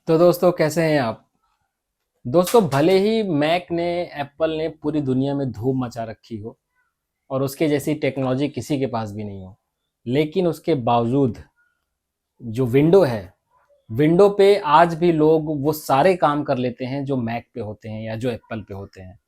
तो दोस्तों कैसे हैं आप। दोस्तों भले ही मैक ने एप्पल ने पूरी दुनिया में धूम मचा रखी हो और उसके जैसी टेक्नोलॉजी किसी के पास भी नहीं हो, लेकिन उसके बावजूद जो विंडो है, विंडो पे आज भी लोग वो सारे काम कर लेते हैं जो मैक पे होते हैं या जो एप्पल पे होते हैं।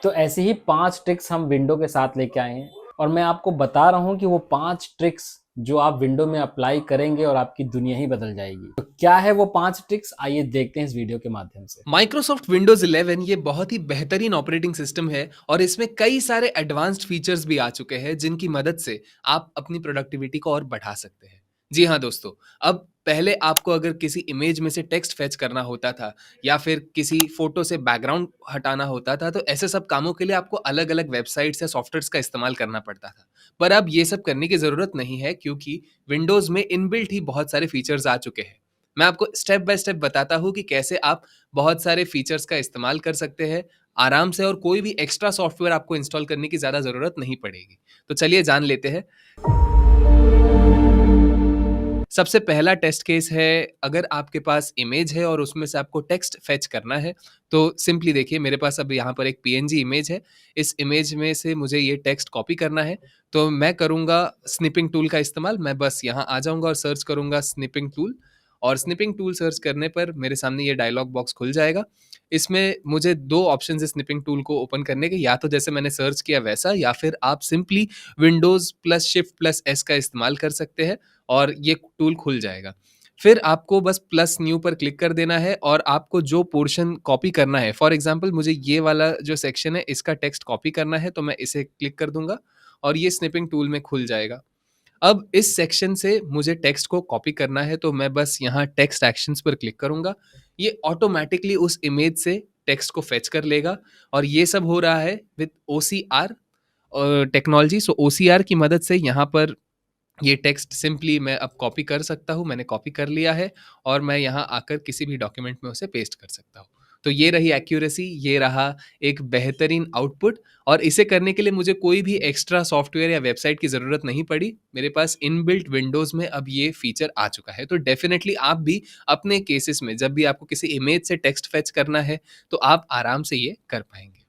तो ऐसी ही 5 ट्रिक्स हम विंडो के साथ लेके आए हैं और मैं आपको बता रहा हूँ कि वो 5 ट्रिक्स जो आप विंडो में अप्लाई करेंगे और आपकी दुनिया ही बदल जाएगी। तो क्या है वो 5 ट्रिक्स, आइए देखते हैं इस वीडियो के माध्यम से। माइक्रोसॉफ्ट विंडोज 11 ये बहुत ही बेहतरीन ऑपरेटिंग सिस्टम है और इसमें कई सारे एडवांस्ड फीचर्स भी आ चुके हैं जिनकी मदद से आप अपनी प्रोडक्टिविटी को और बढ़ा सकते हैं। जी हाँ दोस्तों, अब पहले आपको अगर किसी इमेज में से टेक्स्ट फेच करना होता था या फिर किसी फोटो से बैकग्राउंड हटाना होता था, तो ऐसे सब कामों के लिए आपको अलग अलग वेबसाइट्स या सॉफ्टवेयर्स का इस्तेमाल करना पड़ता था। पर अब ये सब करने की ज़रूरत नहीं है, क्योंकि विंडोज़ में इनबिल्ट ही बहुत सारे फीचर्स आ चुके हैं। मैं आपको स्टेप बाय स्टेप बताता हूँ कि कैसे आप बहुत सारे फीचर्स का इस्तेमाल कर सकते हैं आराम से, और कोई भी एक्स्ट्रा सॉफ्टवेयर आपको इंस्टॉल करने की ज़्यादा ज़रूरत नहीं पड़ेगी। तो चलिए जान लेते हैं। सबसे पहला टेस्ट केस है, अगर आपके पास इमेज है और उसमें से आपको टेक्स्ट फेच करना है, तो सिंपली देखिए मेरे पास अब यहाँ पर एक पीएनजी इमेज है। इस इमेज में से मुझे ये टेक्स्ट कॉपी करना है, तो मैं करूँगा स्निपिंग टूल का इस्तेमाल। मैं बस यहाँ आ जाऊँगा और सर्च करूँगा स्निपिंग टूल, और स्निपिंग टूल सर्च करने पर मेरे सामने ये डायलॉग बॉक्स खुल जाएगा। इसमें मुझे 2 ऑप्शंस है स्निपिंग टूल को ओपन करने के, या तो जैसे मैंने सर्च किया वैसा, या फिर आप simply Windows plus shift plus S का इस्तेमाल कर सकते हैं और ये टूल खुल जाएगा। फिर आपको बस प्लस न्यू पर क्लिक कर देना है और आपको जो पोर्शन कॉपी करना है, फॉर एग्ज़ाम्पल मुझे ये वाला जो सेक्शन है इसका टेक्स्ट कॉपी करना है, तो मैं इसे क्लिक कर दूँगा और ये स्निपिंग टूल में खुल जाएगा। अब इस सेक्शन से मुझे टेक्स्ट को कॉपी करना है, तो मैं बस यहाँ टेक्स्ट एक्शंस पर क्लिक करूँगा। ये ऑटोमैटिकली उस इमेज से टेक्स्ट को फेच कर लेगा, और ये सब हो रहा है with OCR technology. So OCR की मदद से यहाँ पर ये टेक्स्ट सिंपली मैं अब कॉपी कर सकता हूँ। मैंने कॉपी कर लिया है और मैं यहाँ आकर किसी भी डॉक्यूमेंट में उसे पेस्ट कर सकता हूँ। तो ये रही एक्यूरेसी, ये रहा एक बेहतरीन आउटपुट, और इसे करने के लिए मुझे कोई भी एक्स्ट्रा सॉफ्टवेयर या वेबसाइट की ज़रूरत नहीं पड़ी। मेरे पास इनबिल्ट विंडोज़ में अब ये फीचर आ चुका है। तो डेफ़िनेटली आप भी अपने केसेस में जब भी आपको किसी इमेज से टेक्स्ट फेच करना है, तो आप आराम से ये कर पाएँगे।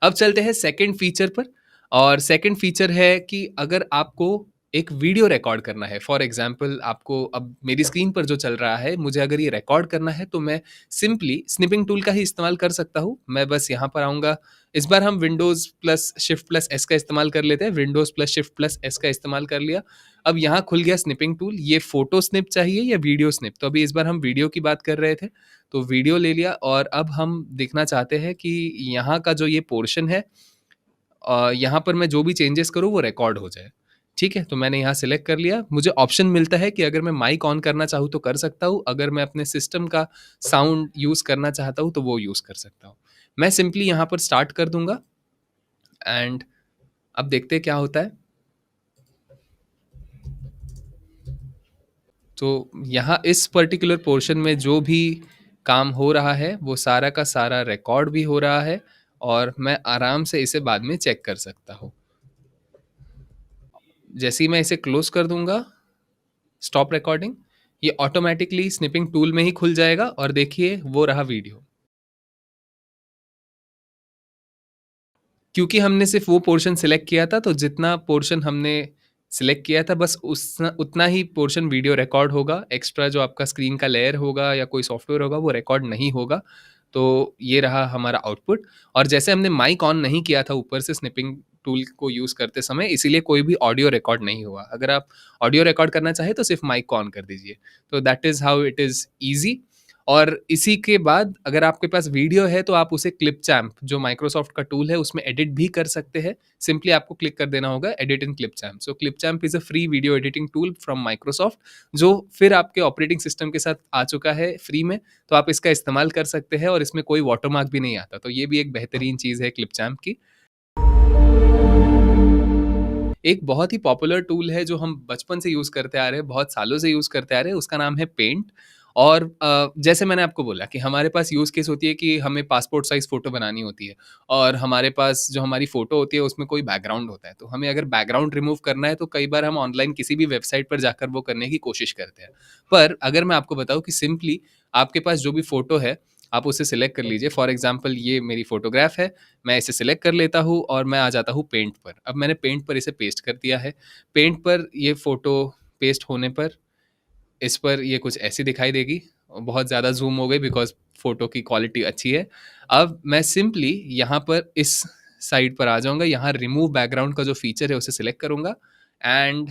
अब चलते हैं सेकंड फीचर पर, और सेकंड फीचर है कि अगर आपको एक वीडियो रिकॉर्ड करना है, फॉर एग्जांपल आपको अब मेरी स्क्रीन पर जो चल रहा है, मुझे अगर ये रिकॉर्ड करना है, तो मैं सिंपली स्निपिंग टूल का ही इस्तेमाल कर सकता हूँ। मैं बस यहाँ पर आऊँगा। इस बार हम Windows plus shift plus S का इस्तेमाल कर लेते हैं। Windows plus shift plus S का इस्तेमाल कर लिया। अब यहाँ खुल गया स्निपिंग टूल। ये फोटो स्निप चाहिए या वीडियो स्निप, तो अभी इस बार हम वीडियो की बात कर रहे थे, तो वीडियो ले लिया। और अब हम देखना चाहते हैं कि यहाँ का जो ये पोर्शन है, यहाँ पर मैं जो भी चेंजेस करूँ वो रिकॉर्ड हो जाए। ठीक है, तो मैंने यहाँ सिलेक्ट कर लिया। मुझे ऑप्शन मिलता है कि अगर मैं माइक ऑन करना चाहूँ तो कर सकता हूँ, अगर मैं अपने सिस्टम का साउंड यूज़ करना चाहता हूँ तो वो यूज़ कर सकता हूँ। मैं सिंपली यहाँ पर स्टार्ट कर दूंगा, एंड अब देखते हैं क्या होता है। तो यहाँ इस पर्टिकुलर पोर्शन में जो भी काम हो रहा है वो सारा का सारा रिकॉर्ड भी हो रहा है, और मैं आराम से इसे बाद में चेक कर सकता हूँ। जैसे ही मैं इसे क्लोज कर दूंगा, स्टॉप रिकॉर्डिंग, ये ऑटोमेटिकली स्निपिंग टूल में ही खुल जाएगा, और देखिए वो रहा वीडियो। क्योंकि हमने सिर्फ वो पोर्शन सिलेक्ट किया था, तो जितना पोर्शन हमने सिलेक्ट किया था बस उस उतना ही पोर्शन वीडियो रिकॉर्ड होगा। एक्स्ट्रा जो आपका स्क्रीन का लेयर होगा या कोई सॉफ्टवेयर होगा वो रिकॉर्ड नहीं होगा। तो ये रहा हमारा आउटपुट। और जैसे हमने माइक ऑन नहीं किया था ऊपर से स्निपिंग टूल को यूज़ करते समय, इसीलिए कोई भी ऑडियो रिकॉर्ड नहीं हुआ। अगर आप ऑडियो रिकॉर्ड करना चाहें तो सिर्फ माइक को ऑन कर दीजिए। तो that is how it is easy. और इसी के बाद अगर आपके पास वीडियो है तो आप उसे क्लिपचैम्प, जो माइक्रोसॉफ्ट का टूल है, उसमें एडिट भी कर सकते हैं। सिंपली आपको क्लिक कर देना होगा edit in Clipchamp. So Clipchamp is a free video editing tool from Microsoft, जो फिर आपके ऑपरेटिंग सिस्टम के साथ आ चुका है फ्री में। तो आप इसका इस्तेमाल कर सकते हैं, और इसमें कोई वाटरमार्क भी नहीं आता। तो ये भी एक बेहतरीन चीज़ है क्लिपचैम्प की। एक बहुत ही पॉपुलर टूल है जो हम बचपन से यूज़ करते आ रहे हैं, बहुत सालों से यूज़ करते आ रहे हैं, उसका नाम है पेंट। और जैसे मैंने आपको बोला कि हमारे पास यूज़ केस होती है कि हमें पासपोर्ट साइज़ फ़ोटो बनानी होती है, और हमारे पास जो हमारी फ़ोटो होती है उसमें कोई बैकग्राउंड होता है। तो हमें अगर बैकग्राउंड रिमूव करना है तो कई बार हम ऑनलाइन किसी भी वेबसाइट पर जाकर वो करने की कोशिश करते हैं। पर अगर मैं आपको बताऊँ कि सिंपली आपके पास जो भी फ़ोटो है, आप उसे सिलेक्ट कर लीजिए। फॉर एग्ज़ाम्पल ये मेरी फ़ोटोग्राफ है, मैं इसे सिलेक्ट कर लेता हूँ और मैं आ जाता हूँ पेंट पर। अब मैंने पेंट पर इसे पेस्ट कर दिया है। पेंट पर ये फ़ोटो पेस्ट होने पर इस पर ये कुछ ऐसी दिखाई देगी। बहुत ज़्यादा ज़ूम हो गई बिकॉज़ फ़ोटो की क्वालिटी अच्छी है। अब मैं सिंपली यहाँ पर इस साइड पर आ जाऊँगा, यहाँ रिमूव बैकग्राउंड का जो फ़ीचर है उसे सिलेक्ट करूँगा एंड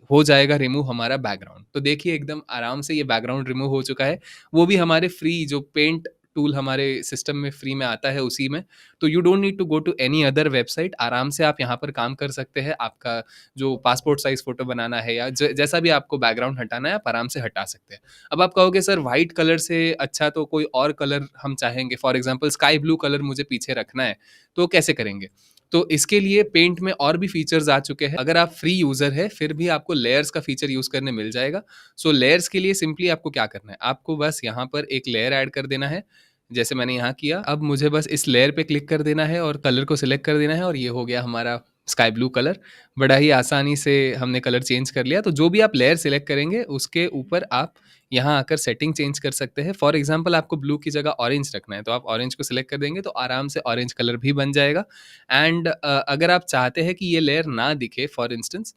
हो जाएगा रिमूव हमारा बैकग्राउंड। तो देखिए एकदम आराम से ये बैकग्राउंड रिमूव हो चुका है। वो भी हमारे फ्री जो पेंट टूल हमारे सिस्टम में फ्री में आता है उसी में। तो you don't need to go to any other website, आराम से आप यहाँ पर काम कर सकते हैं। आपका जो पासपोर्ट साइज़ फ़ोटो बनाना है या ज जैसा भी आपको बैकग्राउंड हटाना है, आप आराम से हटा सकते हैं। अब आप कहोगे सर व्हाइट कलर से अच्छा तो कोई और कलर हम चाहेंगे, for example sky blue colour मुझे पीछे रखना है, तो कैसे करेंगे? तो इसके लिए पेंट में और भी फीचर्स आ चुके हैं। अगर आप फ्री यूज़र है फिर भी आपको लेयर्स का फीचर यूज़ करने मिल जाएगा। सो लेयर्स के लिए सिंपली आपको क्या करना है, आपको बस यहाँ पर एक लेयर ऐड कर देना है, जैसे मैंने यहाँ किया। अब मुझे बस इस लेयर पे क्लिक कर देना है और कलर को सिलेक्ट कर देना है और ये हो गया हमारा स्काई ब्लू कलर। बड़ा ही आसानी से हमने कलर चेंज कर लिया। तो जो भी आप लेयर सिलेक्ट करेंगे उसके ऊपर आप यहाँ आकर सेटिंग चेंज कर सकते हैं। फॉर एग्ज़ाम्पल आपको ब्लू की जगह ऑरेंज रखना है, तो आप ऑरेंज को सिलेक्ट कर देंगे तो आराम से ऑरेंज कलर भी बन जाएगा। एंड अगर आप चाहते हैं कि ये लेयर ना दिखे फॉर इंस्टेंस,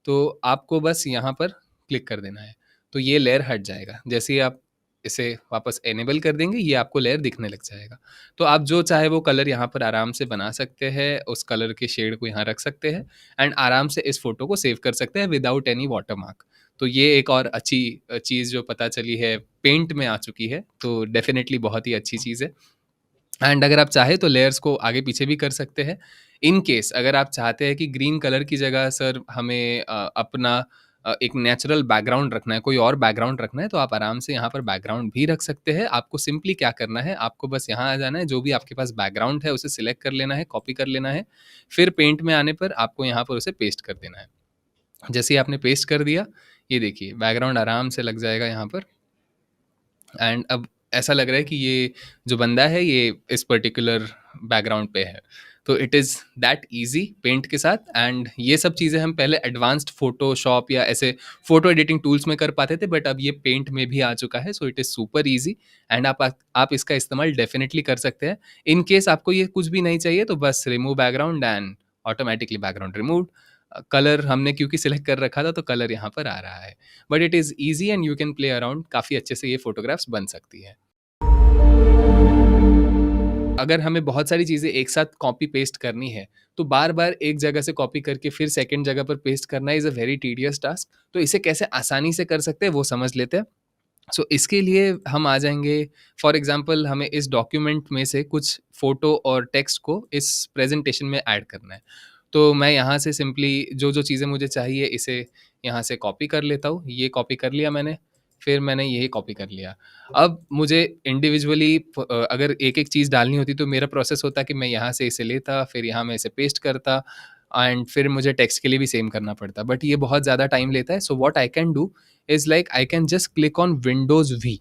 तो आपको बस यहाँ पर क्लिक कर देना है, तो ये लेयर हट जाएगा। जैसे ही आप इसे वापस इनेबल कर देंगे, ये आपको लेयर दिखने लग जाएगा। तो आप जो चाहे वो कलर यहाँ पर आराम से बना सकते हैं, उस कलर के शेड को यहाँ रख सकते हैं एंड आराम से इस फ़ोटो को सेव कर सकते हैं विदाउट एनी वाटरमार्क। तो ये एक और अच्छी चीज़ जो पता चली है, पेंट में आ चुकी है, तो डेफ़िनेटली बहुत ही अच्छी चीज़ है। एंड अगर आप चाहें तो लेयर्स को आगे पीछे भी कर सकते हैं। इन केस अगर आप चाहते हैं कि ग्रीन कलर की जगह सर हमें अपना एक नेचुरल बैकग्राउंड रखना है, कोई और बैकग्राउंड रखना है, तो आप आराम से यहाँ पर बैकग्राउंड भी रख सकते हैं। आपको सिंपली क्या करना है, आपको बस यहाँ आ जाना है, जो भी आपके पास बैकग्राउंड है उसे सिलेक्ट कर लेना है, कॉपी कर लेना है। फिर पेंट में आने पर आपको यहाँ पर उसे पेस्ट कर देना है। जैसे ही आपने पेस्ट कर दिया, ये देखिए बैकग्राउंड आराम से लग जाएगा यहाँ पर। एंड अब ऐसा लग रहा है कि ये जो बंदा है ये इस पर्टिकुलर बैकग्राउंड पे है। तो it is that easy paint के साथ। एंड ये सब चीज़ें हम पहले एडवांस्ड फ़ोटोशॉप या ऐसे फ़ोटो एडिटिंग टूल्स में कर पाते थे, बट अब ये पेंट में भी आ चुका है। So it is super easy and आप इसका इस्तेमाल डेफ़िनेटली कर सकते हैं। इन केस आपको ये कुछ भी नहीं चाहिए तो बस remove background and automatically background removed. Colour हमने क्योंकि सिलेक्ट कर रखा था तो कलर यहाँ पर आ रहा है। But it is easy and you can play around, काफ़ी अच्छे से ये फ़ोटोग्राफ्स बन सकती हैं। अगर हमें बहुत सारी चीज़ें एक साथ कॉपी पेस्ट करनी है, तो बार-बार एक जगह से कॉपी करके फिर सेकंड जगह पर पेस्ट करना is a very tedious task. तो इसे कैसे आसानी से कर सकते हैं वो समझ लेते हैं। सो इसके लिए हम आ जाएँगे, फॉर एग्ज़ाम्पल हमें इस डॉक्यूमेंट में से कुछ फ़ोटो और टेक्स्ट को इस प्रेज़ेंटेशन में ऐड करना है। तो मैं यहाँ से सिंपली जो-जो चीज़ें मुझे चाहिए इसे यहाँ से कॉपी कर लेता हूँ। ये कॉपी कर लिया मैंने, फिर मैंने यही कॉपी कर लिया। अब मुझे इंडिविजुअली अगर एक-एक चीज़ डालनी होती तो मेरा प्रोसेस होता कि मैं यहाँ से इसे लेता, फिर यहाँ मैं इसे पेस्ट करता एंड फिर मुझे टेक्स्ट के लिए भी सेम करना पड़ता। बट ये बहुत ज़्यादा टाइम लेता है। So what I can do is like I can just click on Windows V.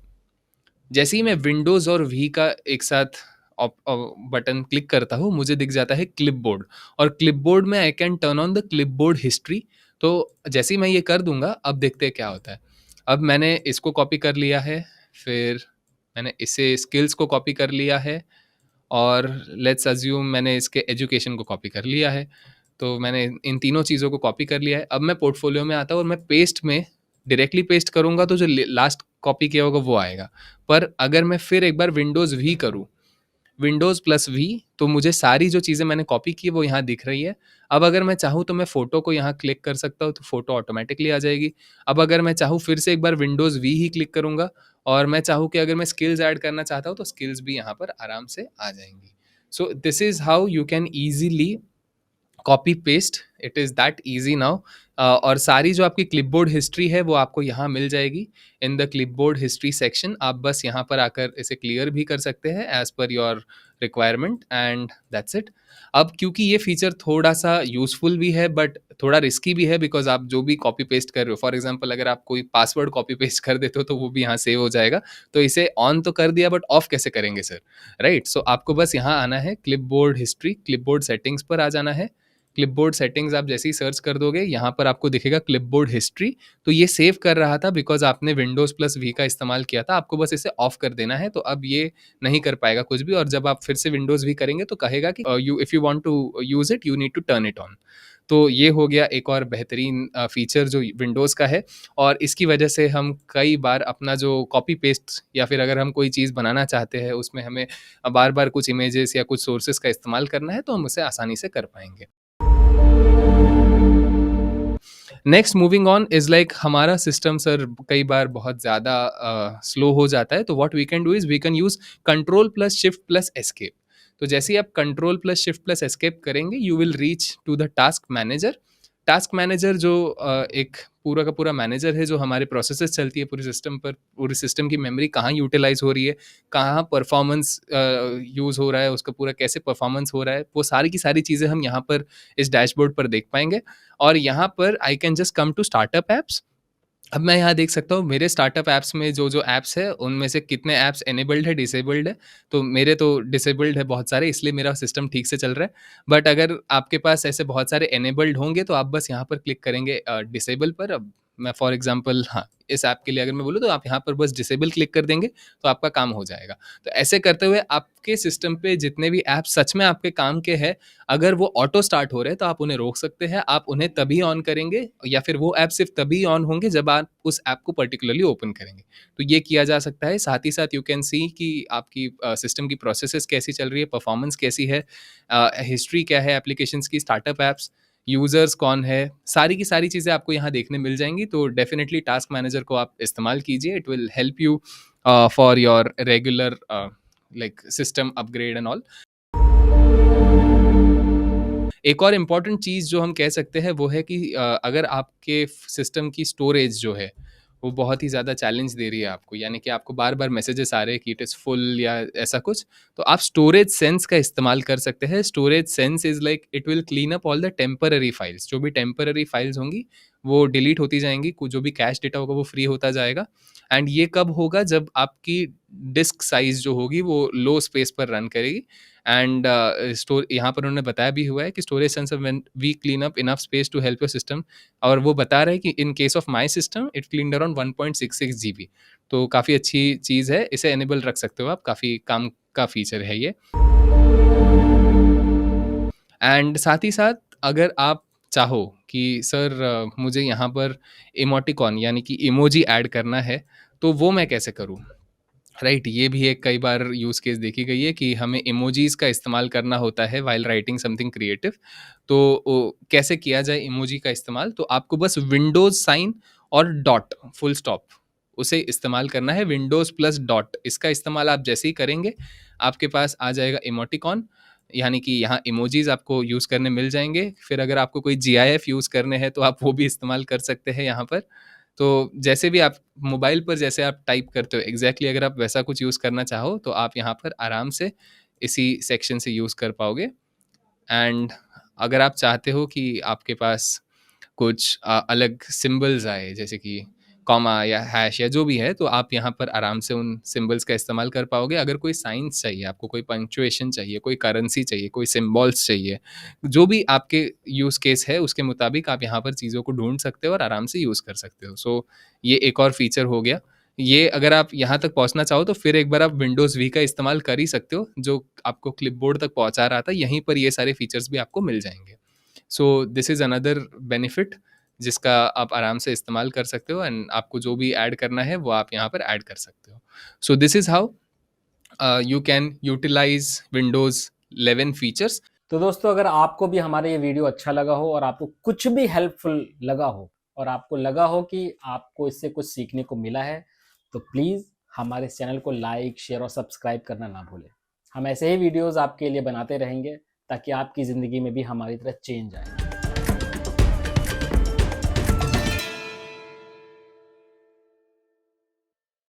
जैसे ही मैं विंडोज़ और वी का एक साथ बटन क्लिक करता हूँ, मुझे दिख जाता है क्लिपबोर्ड और क्लिपबोर्ड में I can turn on the clipboard history. तो जैसे ही मैं ये कर दूँगा, अब देखते हैं क्या होता है। अब मैंने इसको कॉपी कर लिया है, फिर मैंने इसे स्किल्स को कॉपी कर लिया है और लेट्स अज़्यूम मैंने इसके एजुकेशन को कॉपी कर लिया है। तो मैंने इन तीनों चीज़ों को कॉपी कर लिया है। अब मैं पोर्टफ़ोलियो में आता हूँ और मैं पेस्ट में डायरेक्टली पेस्ट करूँगा तो जो लास्ट कॉपी किया होगा वो आएगा। पर अगर मैं फिर एक बार विंडोज़ वी करूँ, विंडोज़ प्लस वी, तो मुझे सारी जो चीज़ें मैंने कॉपी की वो यहाँ दिख रही है। अब अगर मैं चाहूँ तो मैं फ़ोटो को यहाँ क्लिक कर सकता हूँ, तो फ़ोटो ऑटोमैटिकली आ जाएगी। अब अगर मैं चाहूँ फिर से एक बार विंडोज़ वी ही क्लिक करूँगा और मैं चाहूँ कि अगर मैं स्किल्स ऐड करना चाहता हूँ, तो स्किल्स भी यहाँ पर आराम से आ जाएँगी। सो this is how you can easily copy paste, it is that easy now. और सारी जो आपकी क्लिपबोर्ड हिस्ट्री है वो आपको यहाँ मिल जाएगी in the clipboard history section. आप बस यहाँ पर आकर इसे क्लियर भी कर सकते हैं as per your requirement and that's it. अब क्योंकि ये फीचर थोड़ा सा यूजफुल भी है बट थोड़ा रिस्की भी है, बिकॉज आप जो भी कॉपी पेस्ट कर रहे हो, फॉर एग्जाम्पल अगर आप कोई पासवर्ड कॉपी पेस्ट कर देते हो तो वो भी यहाँ सेव हो जाएगा। तो इसे ऑन तो कर दिया बट ऑफ कैसे करेंगे सर, राइट? सो आपको बस यहाँ आना है, क्लिपबोर्ड हिस्ट्री, क्लिपबोर्ड सेटिंग्स पर आ जाना है। क्लिपबोर्ड सेटिंग्स आप जैसे ही सर्च कर दोगे, यहाँ पर आपको दिखेगा क्लिपबोर्ड हिस्ट्री। तो ये सेव कर रहा था बिकॉज आपने विंडोज़ प्लस वी का इस्तेमाल किया था, आपको बस इसे ऑफ कर देना है। तो अब ये नहीं कर पाएगा कुछ भी, और जब आप फिर से विंडोज़ वी करेंगे तो कहेगा कि you if you want to use it you need to turn it on. तो ये हो गया एक और बेहतरीन फीचर जो विंडोज़ का है, और इसकी वजह से हम कई बार अपना जो कॉपी पेस्ट, या फिर अगर हम कोई चीज़ बनाना चाहते हैं उसमें हमें बार बार कुछ इमेजेस या कुछ सोर्सेज का इस्तेमाल करना है, तो हम उसे आसानी से कर पाएंगे। Next moving on is like हमारा सिस्टम सर कई बार बहुत ज़्यादा स्लो हो जाता है, तो what we can do is we can use control plus shift plus escape. तो जैसे ही आप control plus shift plus escape करेंगे you will reach to the task manager. Task manager जो एक पूरा का पूरा मैनेजर है जो हमारे प्रोसेसेस चलती है पूरे सिस्टम पर, पूरे सिस्टम की मेमोरी कहाँ यूटिलाइज हो रही है, कहाँ परफॉर्मेंस यूज़ हो रहा है, उसका पूरा कैसे परफॉर्मेंस हो रहा है, वो सारी की सारी चीज़ें हम यहाँ पर इस डैशबोर्ड पर देख पाएंगे। और यहाँ पर I can just come to startup apps. अब मैं यहाँ देख सकता हूँ मेरे स्टार्टअप ऐप्स में जो ऐप्स है उनमें से कितने ऐप्स एनेबल्ड है, डिसेबल्ड है। तो मेरे तो डिसेबल्ड है बहुत सारे, इसलिए मेरा सिस्टम ठीक से चल रहा है। बट अगर आपके पास ऐसे बहुत सारे एनेबल्ड होंगे तो आप बस यहाँ पर क्लिक करेंगे डिसेबल पर। अब मैं फॉर एग्जांपल, हाँ, इस ऐप के लिए अगर मैं बोलूँ तो आप यहाँ पर बस डिसेबल क्लिक कर देंगे तो आपका काम हो जाएगा। तो ऐसे करते हुए आपके सिस्टम पे जितने भी ऐप सच में आपके काम के हैं, अगर वो ऑटो स्टार्ट हो रहे हैं तो आप उन्हें रोक सकते हैं, आप उन्हें तभी ऑन करेंगे, या फिर वो ऐप सिर्फ तभी ऑन होंगे जब आप उस ऐप को पर्टिकुलरली ओपन करेंगे। तो ये किया जा सकता है। साथ ही साथ यू कैन सी कि आपकी सिस्टम की प्रोसेसेस कैसी चल रही है, परफॉर्मेंस कैसी है, हिस्ट्री क्या है एप्लीकेशंस की, स्टार्टअप ऐप्स, यूज़र्स कौन है, सारी की सारी चीज़ें आपको यहाँ देखने मिल जाएंगी। तो डेफिनेटली टास्क मैनेजर को आप इस्तेमाल कीजिए, it will help you for your regular like system upgrade and all. एक और इम्पॉर्टेंट चीज़ जो हम कह सकते हैं वो है कि अगर आपके सिस्टम की स्टोरेज जो है वो बहुत ही ज़्यादा चैलेंज दे रही है आपको, यानी कि आपको बार बार मैसेजेस आ रहे हैं कि इट इज़ फुल या ऐसा कुछ, तो आप स्टोरेज सेंस का इस्तेमाल कर सकते हैं। Storage sense is like it will clean up all the temporary files. जो भी टेम्पररी फाइल्स होंगी वो डिलीट होती जाएंगी, जो भी कैश डेटा होगा वो फ्री होता जाएगा। एंड ये कब होगा, जब आपकी डिस्क साइज जो होगी वो लो स्पेस पर रन करेगी। एंड स्टोर यहाँ पर उन्होंने बताया भी हुआ है कि storage sensor when we clean up enough space to help your system, और वो बता रहे हैं कि in case of my system it cleaned around 1.66 GB. तो काफ़ी अच्छी चीज़ है, इसे एनेबल रख सकते हो आप, काफ़ी काम का फीचर है ये। एंड साथ ही साथ अगर आप चाहो कि सर मुझे यहाँ पर इमोटिकॉन यानी कि इमोजी ऐड करना है, तो वो मैं कैसे करूँ? राइट, ये भी एक कई बार यूज़ केस देखी गई है कि हमें इमोजीज़ का इस्तेमाल करना होता है व्हाइल राइटिंग समथिंग क्रिएटिव। तो कैसे किया जाए इमोजी का इस्तेमाल? तो आपको बस विंडोज़ साइन और डॉट फुल स्टॉप उसे इस्तेमाल करना है। विंडोज़ प्लस डॉट, इसका इस्तेमाल आप जैसे ही करेंगे आपके पास आ जाएगा इमोटिकॉन, यानी कि यहाँ इमोजीज़ आपको यूज़ करने मिल जाएंगे। फिर अगर आपको कोई जीआईएफ यूज़ करने हैं तो आप वो भी इस्तेमाल कर सकते हैं यहाँ पर। तो जैसे भी आप मोबाइल पर जैसे आप टाइप करते हो एग्जैक्टली अगर आप वैसा कुछ यूज़ करना चाहो तो आप यहाँ पर आराम से इसी सेक्शन से यूज़ कर पाओगे। एंड अगर आप चाहते हो कि आपके पास कुछ अलग सिंबल्स आए जैसे कि कॉमा या हैश या जो भी है, तो आप यहाँ पर आराम से उन सिंबल्स का इस्तेमाल कर पाओगे। अगर कोई साइंस चाहिए आपको, कोई पंक्चुएशन चाहिए, कोई करेंसी चाहिए, कोई सिंबल्स चाहिए, जो भी आपके यूज़ केस है उसके मुताबिक आप यहाँ पर चीज़ों को ढूंढ सकते हो और आराम से यूज़ कर सकते हो। सो ये एक और फीचर हो गया। ये अगर आप यहाँ तक पहुँचना चाहो तो फिर एक बार आप विंडोज़ वी का इस्तेमाल कर ही सकते हो, जो आपको क्लिपबोर्ड तक पहुँचा रहा था, यहीं पर ये सारे फीचर्स भी आपको मिल जाएंगे। सो दिस इज़ अनदर बेनिफिट जिसका आप आराम से इस्तेमाल कर सकते हो, एंड आपको जो भी ऐड करना है वो आप यहाँ पर ऐड कर सकते हो। So this is how you can utilise Windows 11 features. तो दोस्तों, अगर आपको भी हमारा ये वीडियो अच्छा लगा हो और आपको कुछ भी हेल्पफुल लगा हो और आपको लगा हो कि आपको इससे कुछ सीखने को मिला है, तो प्लीज़ हमारे इस चैनल को लाइक, शेयर और सब्सक्राइब करना ना भूलें। हम ऐसे ही वीडियोस आपके लिए बनाते रहेंगे ताकि आपकी ज़िंदगी में भी हमारी तरह चेंज आए।